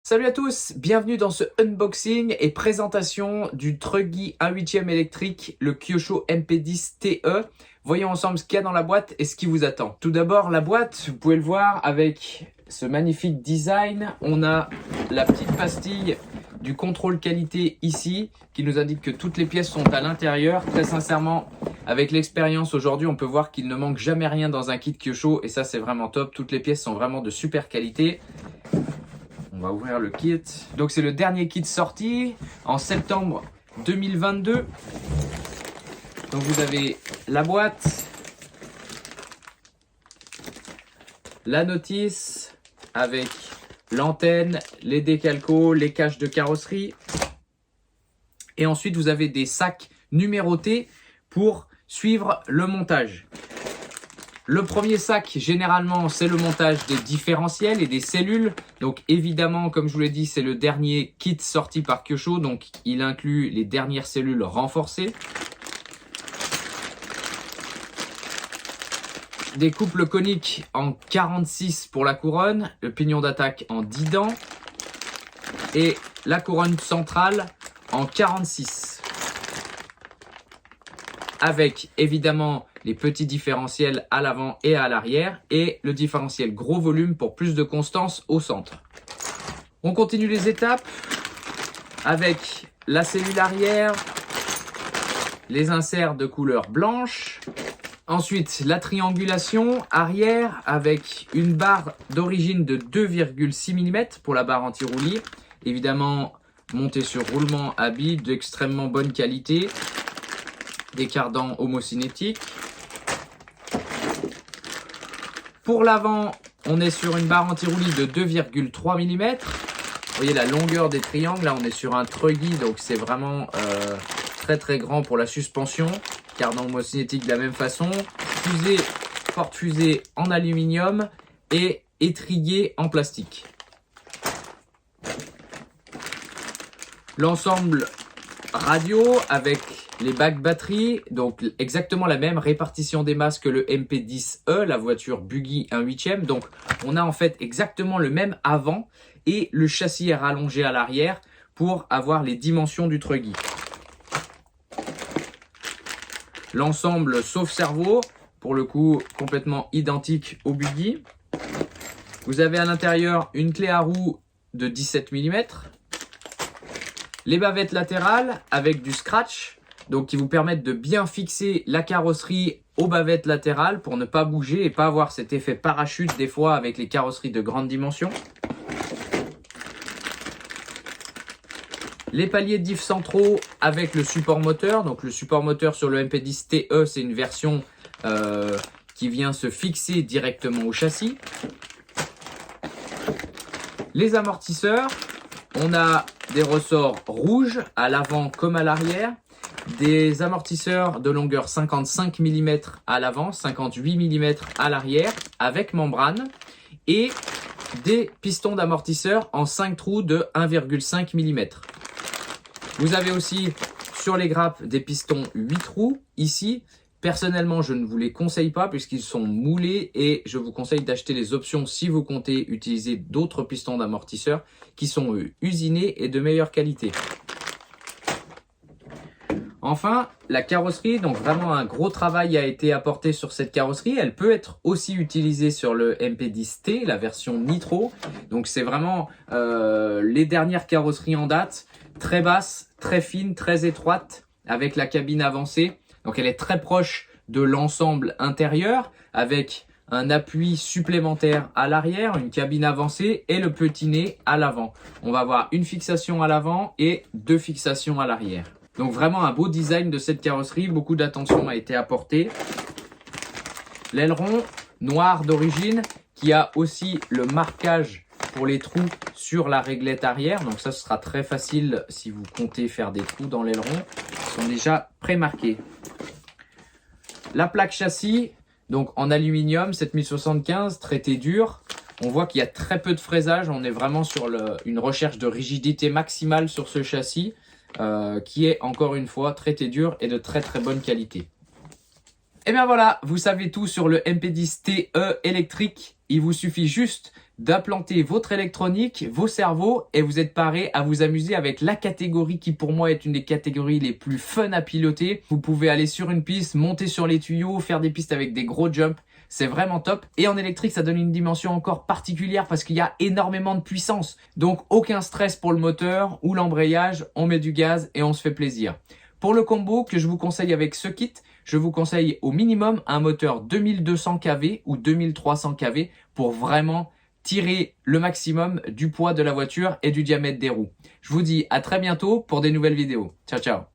Salut à tous, bienvenue dans ce unboxing et présentation du Truggy 1/8 électrique, le Kyosho MP10 TE. Voyons ensemble ce qu'il y a dans la boîte et ce qui vous attend. Tout d'abord, la boîte, vous pouvez le voir avec ce magnifique design. On a la petite pastille du contrôle qualité ici qui nous indique que toutes les pièces sont à l'intérieur. Très sincèrement, avec l'expérience aujourd'hui, on peut voir qu'il ne manque jamais rien dans un kit Kyosho et ça c'est vraiment top. Toutes les pièces sont vraiment de super qualité. On va ouvrir le kit. Donc c'est le dernier kit sorti en septembre 2022. Donc vous avez la boîte, la notice avec l'antenne, les décalcos, les caches de carrosserie. Et ensuite vous avez des sacs numérotés pour suivre le montage. Le premier sac, généralement, c'est le montage des différentiels et des cellules. Donc évidemment, comme je vous l'ai dit, c'est le dernier kit sorti par Kyosho. Donc il inclut les dernières cellules renforcées. Des couples coniques en 46 pour la couronne. Le pignon d'attaque en 10 dents. Et la couronne centrale en 46. Avec évidemment les petits différentiels à l'avant et à l'arrière et le différentiel gros volume pour plus de constance au centre. On continue les étapes avec la cellule arrière, les inserts de couleur blanche, ensuite la triangulation arrière avec une barre d'origine de 2,6 mm pour la barre anti-roulis, évidemment montée sur roulement à billes d'extrêmement bonne qualité, des cardans homocinétiques. Pour l'avant, on est sur une barre anti-roulis de 2,3 mm. Vous voyez la longueur des triangles. Là, on est sur un Truggy, donc c'est vraiment très grand pour la suspension. Cardan homocinétique de la même façon. Fusée, porte-fusée en aluminium et étrier en plastique. L'ensemble radio avec les bacs batterie, donc exactement la même répartition des masses que le MP10E, la voiture buggy 1/8. Donc on a en fait exactement le même avant et le châssis est rallongé à l'arrière pour avoir les dimensions du Truggy. L'ensemble sauf cerveau, pour le coup complètement identique au buggy. Vous avez à l'intérieur une clé à roue de 17 mm. Les bavettes latérales avec du scratch, donc qui vous permettent de bien fixer la carrosserie aux bavettes latérales pour ne pas bouger et pas avoir cet effet parachute des fois avec les carrosseries de grande dimension. Les paliers de diff centraux avec le support moteur. Donc le support moteur sur le MP10 TE, c'est une version qui vient se fixer directement au châssis. Les amortisseurs, on a des ressorts rouges à l'avant comme à l'arrière. Des amortisseurs de longueur 55 mm à l'avant, 58 mm à l'arrière avec membrane et des pistons d'amortisseur en 5 trous de 1,5 mm. Vous avez aussi sur les grappes des pistons 8 trous ici. Personnellement, je ne vous les conseille pas puisqu'ils sont moulés et je vous conseille d'acheter les options si vous comptez utiliser d'autres pistons d'amortisseur qui sont usinés et de meilleure qualité. Enfin, la carrosserie, donc vraiment un gros travail a été apporté sur cette carrosserie. Elle peut être aussi utilisée sur le MP10T, la version Nitro. Donc c'est vraiment les dernières carrosseries en date, très basse, très fine, très étroite, avec la cabine avancée. Donc elle est très proche de l'ensemble intérieur, avec un appui supplémentaire à l'arrière, une cabine avancée et le petit nez à l'avant. On va avoir une fixation à l'avant et 2 fixations à l'arrière. Donc vraiment un beau design de cette carrosserie, beaucoup d'attention a été apportée. L'aileron noir d'origine qui a aussi le marquage pour les trous sur la réglette arrière. Donc ça, ce sera très facile si vous comptez faire des trous dans l'aileron. Ils sont déjà pré-marqués. La plaque châssis, donc en aluminium 7075, traité dur. On voit qu'il y a très peu de fraisage. On est vraiment sur une recherche de rigidité maximale sur ce châssis. Qui est encore une fois traité dur et de très bonne qualité. Et bien voilà, vous savez tout sur le MP10 TE électrique. Il vous suffit juste d'implanter votre électronique, vos cerveaux et vous êtes paré à vous amuser avec la catégorie qui pour moi est une des catégories les plus fun à piloter. Vous pouvez aller sur une piste, monter sur les tuyaux, faire des pistes avec des gros jumps. C'est vraiment top. Et en électrique, ça donne une dimension encore particulière parce qu'il y a énormément de puissance. Donc aucun stress pour le moteur ou l'embrayage. On met du gaz et on se fait plaisir. Pour le combo que je vous conseille avec ce kit, je vous conseille au minimum un moteur 2200 kV ou 2300 kV pour vraiment tirer le maximum du poids de la voiture et du diamètre des roues. Je vous dis à très bientôt pour des nouvelles vidéos. Ciao, ciao.